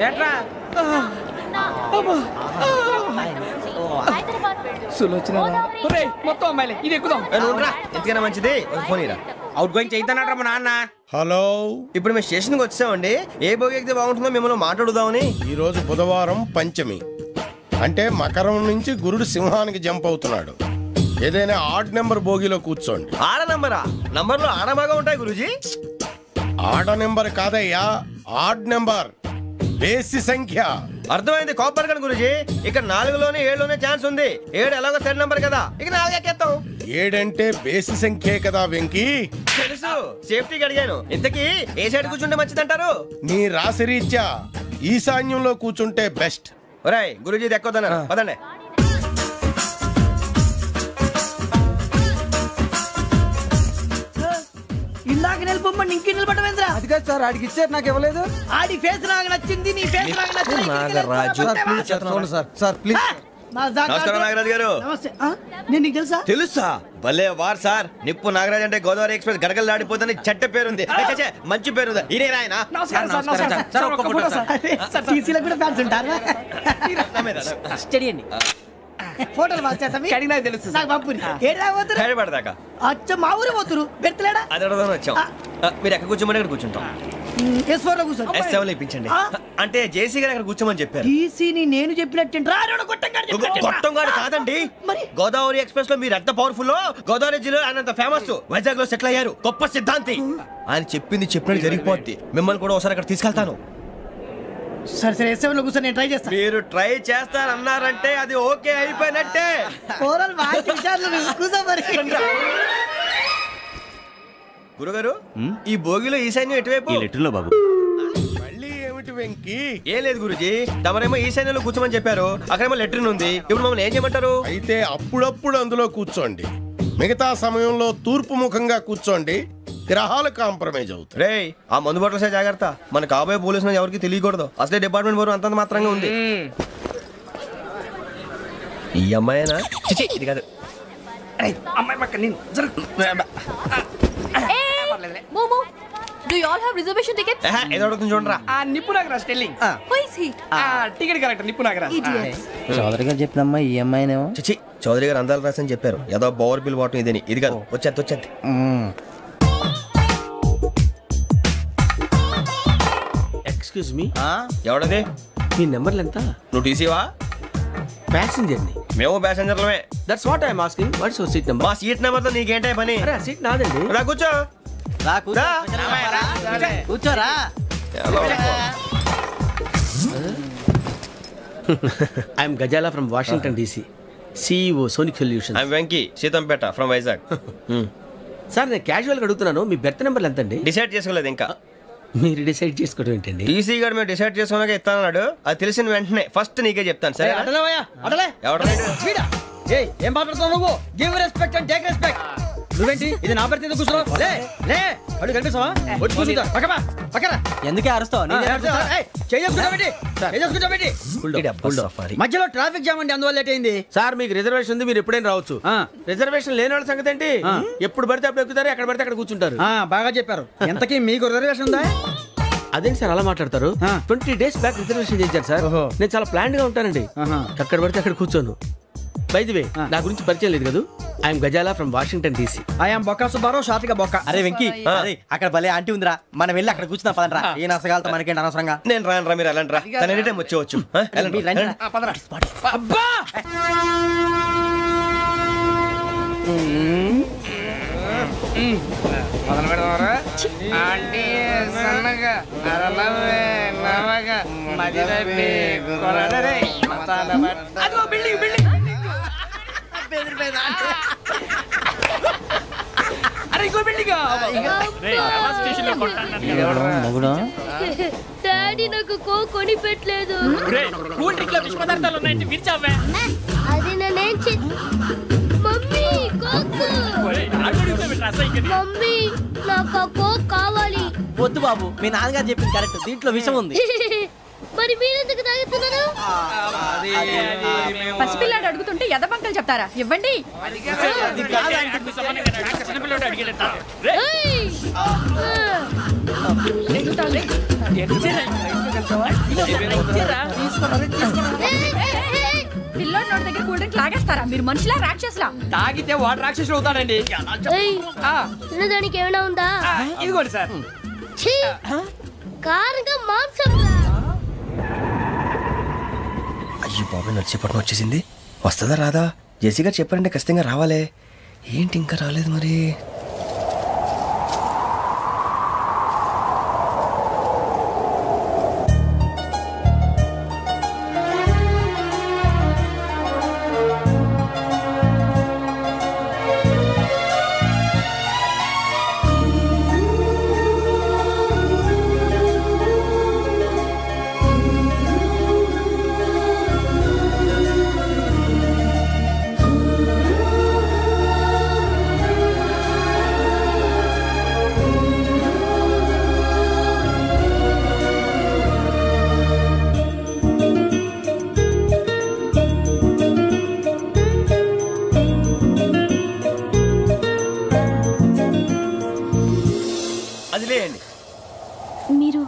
ఏట్రా మొత్తం అమ్మాయిలే ఇది ఎక్కుదాం. ఎందుకైనా మంచిది ఫోన్ ఇరా. అవుట్ గోయింగ్ చేద్దానట్రా మా నాన్న. హలో, ఇప్పుడు మేము స్టేషన్కి వచ్చామండి. ఏ బోగి ఎక్కితే బాగుంటుందో మిమ్మల్ని మాట్లాడుదామని. ఈరోజు బుధవారం పంచమి, అంటే మకరం నుంచి గురుడు సింహానికి జంప్ అవుతున్నాడు. ఏదైనా ఆడ్ నెంబర్ బోగిలో కూర్చోండి. ఆడ నంబరా? నంబర్లో ఆడ బాగా ఉంటాయి గురూజీ. ఆడ నెంబర్ కాదయ్యా, ఆడ్ నెంబర్, బేసి సంఖ్య. అర్థమైంది కాపర్ కానీ గురూజీ. ఇక్కడ 4లోనే 7లోనే ఛాన్స్ ఉంది. 7 ఎలాగో సెడ్ నంబర్ కదా, ఇక 4 ఎక్కేస్తాం. 7 అంటే బేసి సంఖ్యే కదా వెంకీ. తెలుసు, సేఫ్టీకి అడిగాను. ఇంతకీ ఏ సైడ్ కూర్చుంటే మంచిదంటారు? నీ రాశి రీత్యా ఈశాన్యంలో కూర్చుంటే బెస్ట్. ఒరేయ్ గురూజీ దెక్కొద్దన్నారు పదండి. ఇందాక నిలబొమ్మని ఇంకే నిలబడమేంద్రా? అది కాదు సార్, ఆడికి ఇచ్చారు నాకు ఇవ్వలేదు. ఆడి ఫేస్ నాకు నచ్చింది, నీ ఫేస్ నాకు నచ్చింది. Nagaraju sir please. నమస్కారం నాగరాజు గారు. నమస్తే. నేను నీకు తెలుసా? తెలుసా? భలే వార్ సార్. నిప్పు నాగరాజ్ అంటే గోదావరి ఎక్స్ప్రెస్ గడగలు దాడిపోతుంది చెట్ట పేరుంది. మంచి పేరు. ఇదే ఆయన. టీసీలో కూడా ఫ్యాన్స్ ఉంటారు. స్టడీ అండి. ఫోటోలు బాగా తెలుసు. నాకు పంపుని హైదరాబాద్ అచ్చ మా ఊరు పోతురు పెడతలేడా? అది అడగదామని వచ్చాం. మీరు ఎక్కడ కూర్చోమని అక్కడ కూర్చుంటాం. S4 లో కూర్చో. S7 ఇప్పించండి. అంటే జేసీ గారు అక్కడ కూర్చోమని చెప్పారు. టీసీని నేను చెప్పినట్టు గొట్టంగాడు కాదండి. గోదావరి ఎక్స్ప్రెస్ లో మీరు ఎంత పవర్ఫుల్, గోదావరి జిల్లా ఆయన ఫేమస్. వైజాగ్ లో సెటిల్ అయ్యారు, గొప్ప సిద్ధాంతి. ఆయన చెప్పింది చెప్పినట్టు జరిగిపోద్ది. మిమ్మల్ని కూడా ఒకసారి అక్కడ తీసుకెళ్తాను. సరే సరే S7 లో కూర్చొని నేను ట్రై చేస్తాను. మీరు ట్రై చేస్తారన్నారంటే అది ఓకే అయిపోయినట్టే. గురుగారు, ఈ భోగిలో ఈశాన్యం ఎటువైపు? లెటర్లో బాబు. మళ్ళీ ఏమిటి వెంకీ? ఏం లేదు గురుజీ, తమరేమో ఈశాన్యంలో కూర్చోమని చెప్పారు. అక్కడేమో లెటర్ ఉంది. ఇప్పుడు మమ్మల్ని ఏం చేయమంటారు? అయితే అప్పుడప్పుడు అందులో కూర్చోండి. మిగతా సమయంలో తూర్పు ముఖంగా కూర్చోండి. గ్రహాలు కాంప్రమైజ్ అవుతాయి. రే, ఆ మందు బాటలసే జాగ్రత్త. మన కాబోయే పోలీసులు ఎవరికి తెలియకూడదు. అసలే డిపార్ట్మెంట్ బోరు అంతంత మాత్రంగా ఉంది. ఈ అమ్మాయినా? ఇది కాదు. అమ్మాయి పక్క నేను Do you all have reservation tickets? ఏదో అడుగుతుంది చూడరా. నిప్పు Nagaraj telling. Who is he? Ticket correct నిప్పు నాగరాజ్. Idiots. చౌదరి గారు చెప్పినమ్మా ఈ అమ్మాయినేమో. చిచి, చౌదరి గారు అందాలు రాసని చెప్పారు. ఏదో బోర్ బిల్ వాటం ఇదని. ఇది కాదు, వచ్చేది. Excuse me, ఎవడది? మీ నెంబర్లు ఎంత? నువ్వు టీసీవా? ప్యాసింజర్ ని. మేము ప్యాసెంజర్లమే. That's what I am asking. What's your seat number? మా సీట్ నెంబర్ తో నీకేంటే పని? అరే ఆ సీట్ నాదండి. రా కూర్చో. కూర్చోరా. I'm Ghazala from Washington DC, CEO Sonic Solutions. I'm Venky, Seethampeta from Vizag. Sir నేను క్యాజువల్గా అడుగుతున్నాను, మీ బెర్త్ నెంబర్లు ఎంత అండి? డిసైడ్ చేసుకోలేదు ఇంకా. మీరు డిసైడ్ చేసుకోవడం ఏంటండి? టీసీ గారు మేము డిసైడ్ చేసుకున్నాక ఇస్తానన్నాడు. అది తెలిసిన వెంటనే ఫస్ట్ నీకే చెప్తాను. సరే ఏం మాట్లాడుతున్నావు నువ్వు? Give respect and take respect. నువ్వేంటి ఇది నా పరిస్థితి కూర్చున్నావు? అడుగు కనిపిస్తావా? వచ్చి కూర్చుంటా. పక్కన ఎందుకే అరుస్తావు? మధ్యలో ట్రాఫిక్ జామ్ అండి, అందువల్ల లేట్ అయింది. సార్ మీకు రిజర్వేషన్ ఉంది, మీరు ఎప్పుడైనా రావచ్చు. రిజర్వేషన్ లేని వాళ్ళ సంగతి ఏంటి? ఎప్పుడు పడితే అప్పుడు ఎక్కుతారు, ఎక్కడ పడితే అక్కడ కూర్చుంటారు. బాగా చెప్పారు. ఎంతకీ మీకు రిజర్వేషన్ ఉందా? అదేంటి సార్ అలా మాట్లాడతారు? 20 days బ్యాక్ రిజర్వేషన్ చేశారు సార్. నేను చాలా ప్లాన్డ్ గా ఉంటానండి. అక్కడ పడితే అక్కడ కూర్చోను. బై ది వే, నా గురించి పరిచయం లేదు కదా. I'm Ghazala from Washington DC. I'm Bokka Subbarao, షాతిక బొక్క. అరే వెంకీ, అక్కడ భలే ఆంటీ ఉందిరా, మనం వెళ్ళి అక్కడ కూర్చున్నా పదండ్రా. ఏ నసగాలతో మనకేంటి అనవసరంగా. నేను రాను రా, మీరు వెళ్ళండి రా. తన ఎనీ టైం వచ్చేవచ్చు. అబ్బా మొదలు పెడదామరా? ఆంటీ సన్నగా అరలవే నవగా మదిరపి కొరడరే అదిగో బిల్డింగ్ బిల్డింగ్. అరే ఇంకో బిల్డింగ్. డాడీ నాకు కోక్ కొని పెట్టలేదు. కూల్ డ్రింక్ లో విష పదార్థాలు ఉన్నాయంటే విరిచావే. అది నేనేం మమ్మీ కోక్. మమ్మీ నాకు కోక్ కావాలి. వద్దు బాబు, మీ నాన్నగారు చెప్పింది కరెక్ట్, దీంట్లో విషయం ఉంది. మరి మీరెందుకు తాగుతున్నారు? పసిపిల్లాడు అడుగుతుంటే ఎదబంకలు చెప్తారా? ఇవ్వండి. పిల్లోడి నోటి దగ్గర కూల్ డ్రింక్ లాగేస్తారా మీరు? మనుషులా రాక్షసులా? తాగితే వాడు రాక్షసుడు అవుతాడండి. తినడానికి ఏమైనా ఉందా? ఇదిగోండి సార్. కారంగా మాంసం. అయ్యి బాబాయ్ నడిచేపట్నం వచ్చేసింది. వస్తుందా రాదా? జేసీ గారు చెప్పారంటే ఖచ్చితంగా రావాలే. ఏంటి ఇంకా రాలేదు మరి? మీరు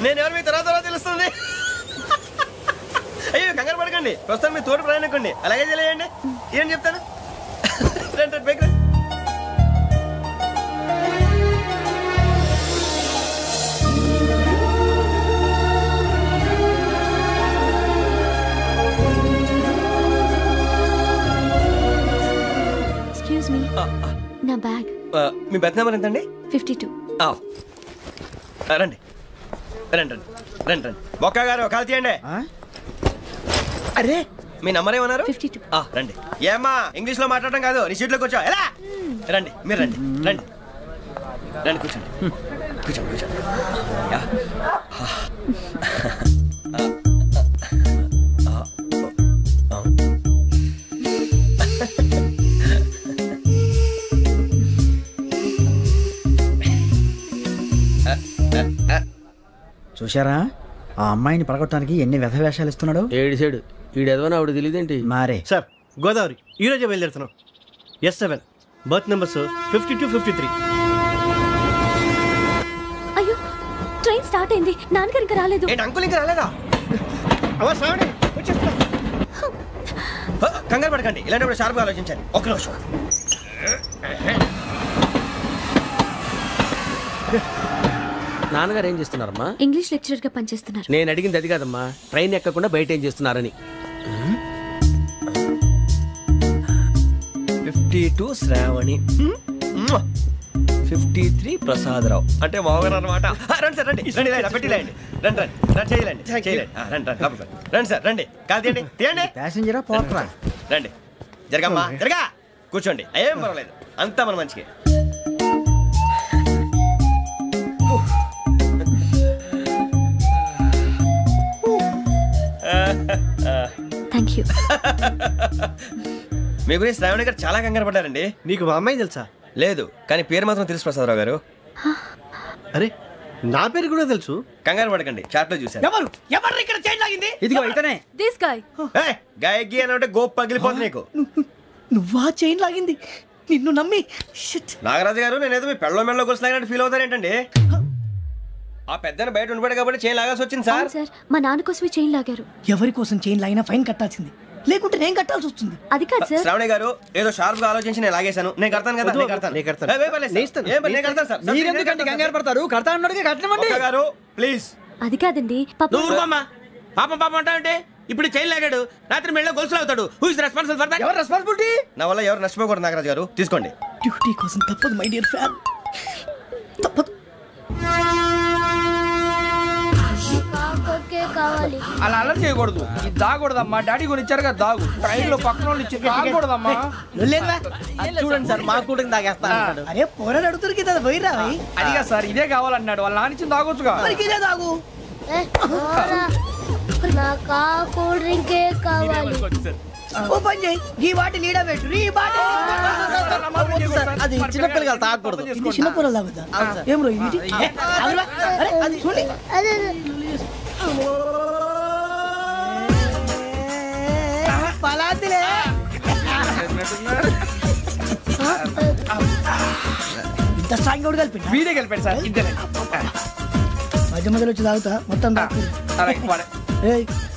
నేను ఎవరు మీ తర్వాత తెలుస్తుంది. అయ్యో కంగారు పడకండి, ప్రస్తుతం మీ తోడు ప్రయాణకండి. అలాగే తెలియండి. ఏం చెప్తాను రండి బైక్ రండి. ఎక్స్క్యూజ్ మీ, నా బ్యాగ్. మీ బెత్ నెంబర్ ఎంతండి? 52. రండి రండి రండి రండి రండి. బొక్క గారు కాల్ తీయండి. అరే మీ నంబర్ ఏమన్నారు? 52. రండి. ఏమ్మా ఇంగ్లీష్ లో మాట్లాడడం కాదు, నీ సీట్లో కూర్చో. ఎలా రండి, మీరు రండి రండి రండి కూర్చోండి కూర్చోండి కూర్చోండి. చూశారా ఆ అమ్మాయిని పడగొట్టడానికి ఎన్ని వ్యధ వేషాలు ఇస్తున్నాడు? ఏడిసాడు ఈడెదవని ఆవిడ తెలియదేంటి? మారే సార్ గోదావరి ఈరోజే బయలుదేరుతున్నాం. S7 berth numbers 52, 53. అయ్యో ట్రైన్ స్టార్ట్ అయింది. నాన్నగారు ఇంకా రాలేదు. అంకుల్ ఇంకా రాలేదా? కంగారు పడకండి, ఇలాంటప్పుడు షార్ప్గా ఆలోచించండి. ఒక్క నిమిషం. నాన్నగారు ఏం చేస్తున్నారమ్మా? ఇంగ్లీష్ లెక్చరర్ గా పనిచేస్తున్నారు. నేను అడిగింది అది కాదమ్మా, ట్రైన్ ఎక్కకుండా బయట ఏం చేస్తున్నారని. 52 శ్రావణి, 53 ప్రసాదరావు అంటే మామగారు అనమాట. రండి సార్ రండి రండి, పెట్టి రండి రండి రండి రండి చేయలేండి చేయలేండి. రండి రండి రండి సార్ రండి. కాదు తీయండి తీయండి. ప్యాసింజరా పోట్రా? రండి జరగమ్మా జరగా కూర్చోండి. ఏం పర్వాలేదు, అంతా మన మంచిగా. Thank you. మీ గురించి శ్రావణి గారు చాలా కంగారు పడ్డారండి. నీకు మా అమ్మాయి తెలుసా? లేదు, కానీ పేరు మాత్రం తెలుసు ప్రసాదరావు గారు. అరే నా పేరు కూడా తెలుసు. కంగారు పడకండి, చాట్ లో చూసాను. ఎవరు ఇక్కడ చైన్ లాగింది? ఇదిగో ఇతనే. This guy. గాయకి అని అంటే గోప్ పగిలిపోతుంది నీకు. నువ్వా చైన్ లాగింది? నిన్ను నమ్మి. నాగరాజు గారు నేనేదో మీ పెళ్ళ మెళ్ళ గురిసిలాగినట్టు ఫీల్ అవుతారేంటండి? ఆ పెద్దని బయట ఉండిపోయాడు కాబట్టి చైన్ లాగాల్సి వచ్చింది సార్. సార్ మా నాన్న కోసమే చైన్ లాగారు. ఎవరి కోసం చైన్ లాగినా ఫైన్ కట్టాల్సింది, లేకుంటే నేను కట్టాల్సి వస్తుంది. అది కాదు సార్. శ్రావణి గారు ఏదో షార్ప్ గా ఆలోచించి నేను లాగేశాను. నేను కడతాను కదా, నేను కడతాను. మీరెందుకండి కంగారు పడతారు? కడతా అన్నాడు కట్టమండి గారు ప్లీజ్. అది కాదండి పాపం. నువ్వు ఊరుకోమ్మా. పాపం పాపం అంటావంటే? ఇప్పుడు చైన్ లాగాడు, రాత్రి మెళ్ళ గొలుసులు అవుతాడు. Who is responsible for that? ఎవరు రెస్పాన్సిబిలిటీ? నా వల్ల ఎవరు నష్టపోకూడదు నాగరాజు గారు, తీసుకోండి. డ్యూటీ కోసం తప్పదు మై డియర్ ఫ్యాన్, తప్పదు. కావాలి. అలా అలర్ట్ చేయకూడదు. ఇది దాగకూడదమ్మా. డాడీ కొని ఇచ్చారు కదా దాగు. ట్రైన్ లో పక్కన వాళ్ళు ఇచ్చి దాగకూడదమ్మా. చూడండి సార్, మా కూడా తాగేస్తా. అరే పోరాడు అడుగుతారు కదా, పోయిరా. అదిగా సార్, ఇదే కావాలన్నాడు. వాళ్ళ నానిచ్చింది తాగొచ్చుగా. ఇదే తాగు. నాకు కూల్ డ్రింకే కావాలి. ఓ పని చేయి, ఈ బాటిల్ ఈడ పెట్టు. ఈ బాటిల్ అది చిన్నపిల్లలు తాగకూడదు. చిన్నపిల్లలు తాగుతా. ఏం రో ఇది? అరే అది చూడండి. పలాతిలే ఇంత స్ట్రాంగ్ కూడా కలిపి వీడే కలిపాడు సార్ ఇద్దరే మధ్య మధ్యలో వచ్చి తాగుతా మొత్తం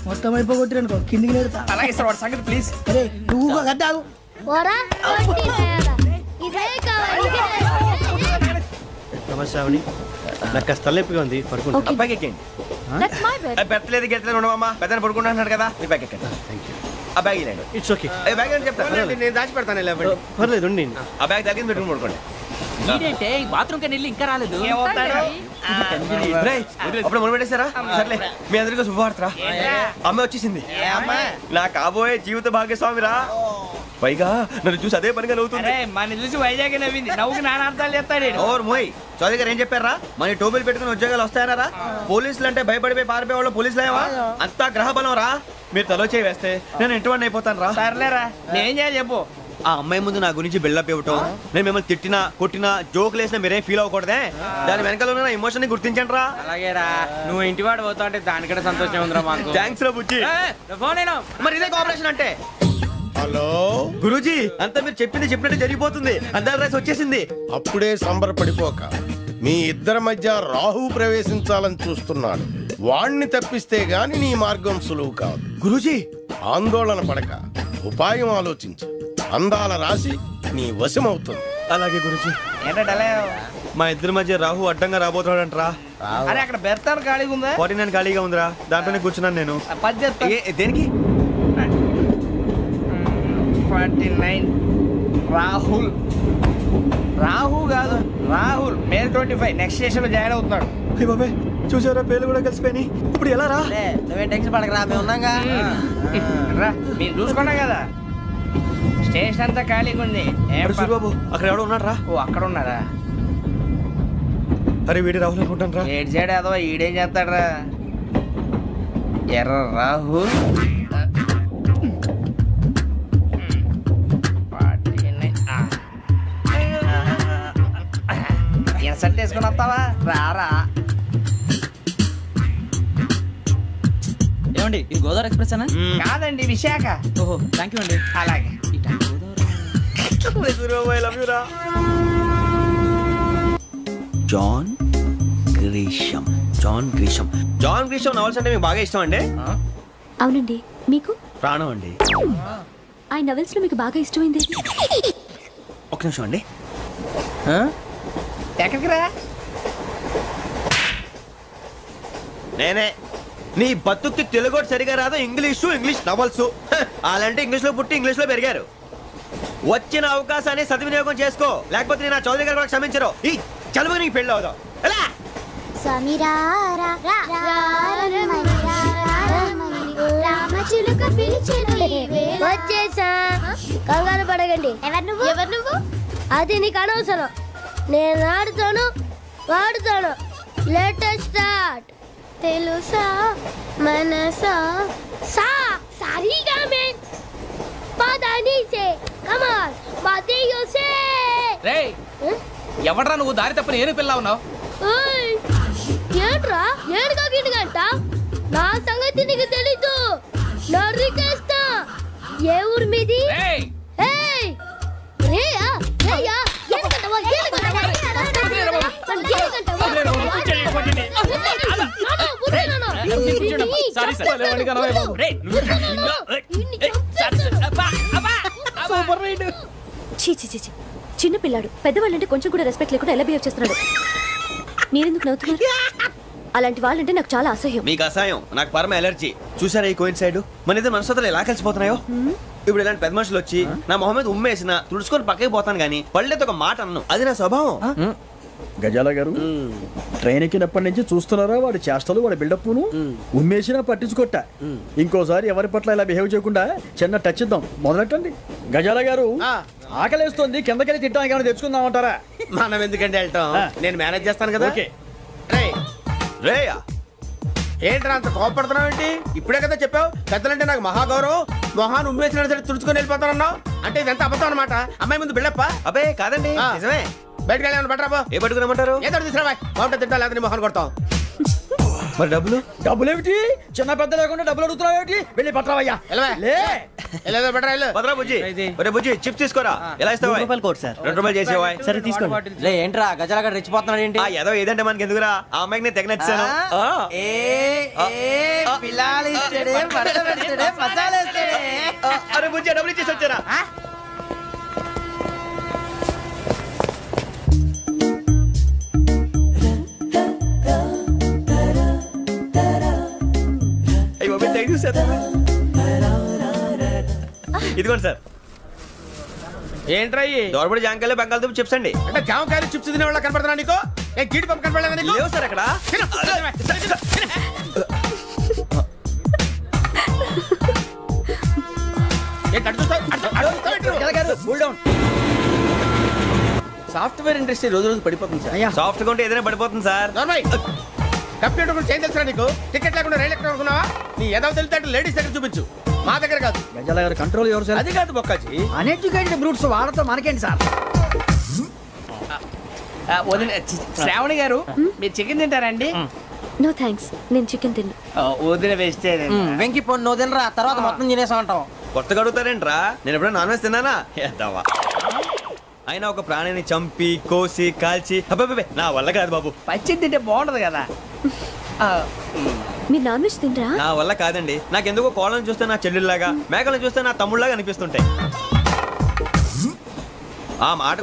మొత్తం అయిపోగొట్టి అనుకో కిందికి నేడుతా అలాగే సార్ వాడి సంగతి ప్లీజ్ అరే నువ్వు తాగు నమస్తే నాకు కాస్త తలెప్పిగా ఉంది పడుకుంటా బ్యాగ్ ఎక్కండి పెట్టలేదు గెట్టలేదు ఉండవమ్మా పెద్దని పడుకుంటున్నాడు కదా మీ బ్యాగ్ ఎక్కండి ఆ బ్యాగ్ ఇలాండి ఇట్స్ ఓకే బ్యాగ్ అని చెప్తాను నేను దాచి పెడతాను పర్లేదు ఉండి ఆ బ్యాగ్ దగ్గర పెట్టుకుని పడుకోండి బాత్రూమ్ కని వెళ్ళి ఇంకా రాలేదు అప్పుడు మొదలు పెట్టేశారా సర్లే మీ అందరికీ శుభవార్తరా అమ్మ వచ్చేసింది నా కాబోయే జీవిత భాగ్యస్వామిరా పైగా నన్ను చూసి అదే పనిగా నవ్వుతుంది మన చూసి వైజాగ్ నవ్వింది నవ్వుకి నాన్న అర్థాలు చెప్తాడు ఓర్ మోయ్ చౌదరి గారు ఏం చెప్పారా మన టోబీలు పెట్టుకుని ఉద్యోగాలు వస్తాయనరా పోలీసులు అంటే భయపడిపోయి పారిపోయే వాళ్ళు పోలీసులు ఏవా అంతా గ్రహ బలం రా మీరు తలో చేయి వేస్తే నేను ఇంటివాడిని అయిపోతాను రా సర్లేరా నేనేం చేయాలి చెప్పు ఆ అమ్మాయి ముందు నా గురించి బిల్డప్ ఇవ్వటం నేను మిమ్మల్ని తిట్టినా కొట్టినా జోకులు వేసినా మీరేం ఫీల్ అవ్వకూడదే దాని వెనకాల ఉన్న ఎమోషన్ ని గుర్తించండి రా అలాగేరా నువ్వు ఇంటి వాడు పోతా అంటే దానికంటే సంతోషం ఉందిరా మాకు థ్యాంక్స్ రా బుజ్జి ఫోన్ మరి ఇదే కోఆపరేషన్ అంటే హలో గురూజీ అంతా మీరు చెప్పింది చెప్పినట్టు జరిగిపోతుంది అందాల రైస్ వచ్చేసింది అప్పుడే సంబరపడిపోక మీ ఇద్దరి మధ్య రాహు ప్రవేశించాలని చూస్తున్నాడు వాణ్ణి తప్పిస్తే గాని నీ మార్గం సులువు కాదు గురూజీ ఆందోళన పడక ఉపాయం ఆలోచించు అందాల రాశి నీ వశమవుతుంది అలాగే గురూజీ ఏంటంటే మా ఇద్దరి మధ్య రాహు అడ్డంగా రాబోతున్నాడంట్రా అరే అక్కడ బెర్తాను ఖాళీగా ఉందా 49 ఖాళీగా ఉందిరా దాంట్లోనే కూర్చున్నాను నేను దేనికి 49 రాహు కాదు రాహుల్ మే 25 నెక్స్ట్ స్టేషన్ లో జాయిన్ అవుతున్నాడు బాబే చూసారా పేర్లు కూడా కలిసిపోయి ఇప్పుడు ఎలా రా నువ్వేం టెన్షన్ పడకరా మేము ఉన్నాగా రా మీరు చూసుకున్నా కదా స్టేషన్ అంతా ఖాళీగా ఉంది బాబు అక్కడ ఎవడో ఉన్నాడు రా ఓ అక్కడ ఉన్నారా అరే వీడి రాహుల్ అనుకుంటాను రా ఏడు సైడ్ అదో ఈడేం చేస్తాడరా ఎర్ర రాహుల్ సెట్ వేసుకుని వస్తావా రారా ఏమండి ఇది గోదావరి ఎక్స్ప్రెస్ అనా కాదండి విశాఖ ఓహో థ్యాంక్ యూ అండి అలాగే జాన్ గ్రీషం నవల్స్ అంటే మీకు బాగా ఇష్టం అండి అవునండి మీకు ప్రాణం అండి ఆ నవెల్స్ లో మీకు బాగా ఇష్టమైంది ఒక నిమిషం అండి ఎక్కడికి రా నేనే నీ బతుక్కి తెలుగు సరిగా రాదు ఇంగ్లీష్ నవల్స్ అలాంటి ఇంగ్లీష్ లో పుట్టి ఇంగ్లీష్ లో పెరిగారు వచ్చిన అవకాశాన్ని సద్వినియోగం చేసుకో లేకపోతే నేను చౌదరి గారు కూడా క్షమించరు ఈ చలువు నీకు పెళ్ళి అవుదాం ఎలా వచ్చేసా కంగారు పడగండి ఎవరు నువ్వు అది నీకు అనవసరం నేను ఆడుతాను వాడుతాను లెట్ స్టార్ట్ తెలుసా మనసా సా సారీగా మెన్ పదని సే కమాన్ మాదేయో సే రేయ్ ఎవడ్రా నువ్వు దారి తప్పని ఏను పిల్ల ఉన్నావు ఓయ్ ఏంట్రా ఏడుగా గిడుగంట నా సంగతి నీకు తెలీదు నరికేస్తా ఏ ఊరు మీది ఏయ్ రేయా రేయా ఏడుగంటవా చిన్న పిల్లాడు పెద్దవాళ్ళంటే కొంచెం కూడా రెస్పెక్ట్ లేకుండా ఎలా బిహేవ్ చేస్తున్నాడు మీరెందుకు నవ్వుతున్నారు అలాంటి వాళ్ళంటే నాకు చాలా అసహ్యం మీకు అసహ్యం నాకు పరమ ఎలర్జీ చూసారా ఈ కోయిన్సైడ్ మన ఇద్దరు మనసుతో ఎలా కలిసిపోతున్నాయో ఇప్పుడు ఇలాంటి పెద్ద మనుషులు వచ్చి నా మొహం మీద ఉమ్మేసిన తుడుచుకొని పక్కకి పోతాను కానీ పళ్ళేతో ఒక మాట అన్ను అది నా స్వభావం గజాల గారు ట్రైన్ ఎక్కినప్పటి నుంచి చూస్తున్నారా వాడి చేష్టలు వాడి బిల్డప్ను ఉమ్మేసినా పట్టించుకోట ఇంకోసారి ఎవరి పట్ల ఇలా బిహేవ్ చేయకుండా చిన్న టచ్ ఇద్దాం మొదలెట్టండి గజాల గారు ఆకలేస్తోంది కిందకెళ్ళి తిట్టడానికి ఏమైనా తెచ్చుకుందామంటారా మనం ఎందుకంటే వెళ్తాం నేను మేనేజ్ చేస్తాను కదా రేయా ఏంట్రా అంత కోపడుతున్నావు ఏంటి ఇప్పుడే కదా చెప్పావు పెద్దలంటే నాకు మహాగౌరవం మొహాన్ని ఉమ్మేసిన సరే తుడుచుకొని వెళ్ళిపోతానన్నావు అంటే ఇదంతా అబద్ధం అనమాట అమ్మాయి ముందు బిల్డప్ప అబ్బే కాదండి నిజమే బయటకు వెళ్ళాను బట్రాబో ఏ పట్టుకురమ్మంటారు ఏదో తీసుకురా బాగుంటే తింటా లేదా మొహాన్ని కొడతాం మరి డబ్బులు ఏమిటి చిన్న పెద్ద లేకుండా డబ్బులు అడుగుతున్నావు ఏమిటి వెళ్ళి పట్టరావయ్యా లే వెళ్ళేదో బెటర్ వెళ్ళు. భద్రా బుజ్జి ఒరే బుజ్జి చిప్స్ తీసుకోరా. ఎలా ఇస్తావా? రూపాయలు సార్. 2 రూపాయలు చేసేవా? సరే తీసుకోండి. లే ఏంట్రా గజాల రెచ్చిపోతున్నాడు ఏంటి? ఏదో ఏదంటే మనకి ఎందుకురా, ఆ అమ్మాయికి నేను తెగ నచ్చాను. అరే బుజ్జి డబ్బులు ఇచ్చేసి వచ్చారా? ఇదిగోండి సార్. ఏంట్రా దోరబడి జాంకాయలు బంగాళదుంప చిప్స్ అండి. అంటే జామకాయలు చిప్స్ తినే వాళ్ళ కనపడుతున్నా నీకు? ఏ గీడి పంప కనపడలేదా నీకు? లేవు సార్ అక్కడ. సాఫ్ట్వేర్ ఇండస్ట్రీ రోజు రోజు పడిపోతుంది సార్. సాఫ్ట్ గా ఉంటే ఏదైనా పడిపోతుంది సార్. కంప్యూటర్ గురించి ఏం తెలుసా నీకు? టికెట్ లేకుండా రైలు ఎక్కడ అనుకున్నావా? నీ ఏదో తెలితే లేడీస్ దగ్గర చూపించు, మా దగ్గర కాదు. గజాల గారు కంట్రోల్ ఎవరు సార్? అది కాదు బొక్కాజీ, అన్ఎడ్యుకేటెడ్ బ్రూట్స్ వాళ్ళతో మనకేంటి సార్? శ్రావణి గారు మీరు చికెన్ తింటారండి? నో థ్యాంక్స్, నేను చికెన్ తిన్నా. వదిన వేస్తే వెంకి పొన్ను నువ్వు తినరా, తర్వాత మొత్తం తినేసా ఉంటాం. కొత్తగా అడుగుతారేంట్రా? నేను ఎప్పుడైనా నాన్ వెజ్ తిన్నానా? ఎద్దావా. అయినా ఒక ప్రాణిని చంపి కోసి కాల్చి అబ్బబ్బే నా వల్ల కాదు బాబు. పచ్చి తింటే బాగుంటది కదా. మీరు నాన్ వెజ్ తినరా? నా వల్ల కాదండి. నాకెందుకో కోళ్ళని చూస్తే నా చెల్లెల్లాగా, మేకలను చూస్తే నా తమ్ముళ్ళలాగా అనిపిస్తుంటాయి. ఆ మాట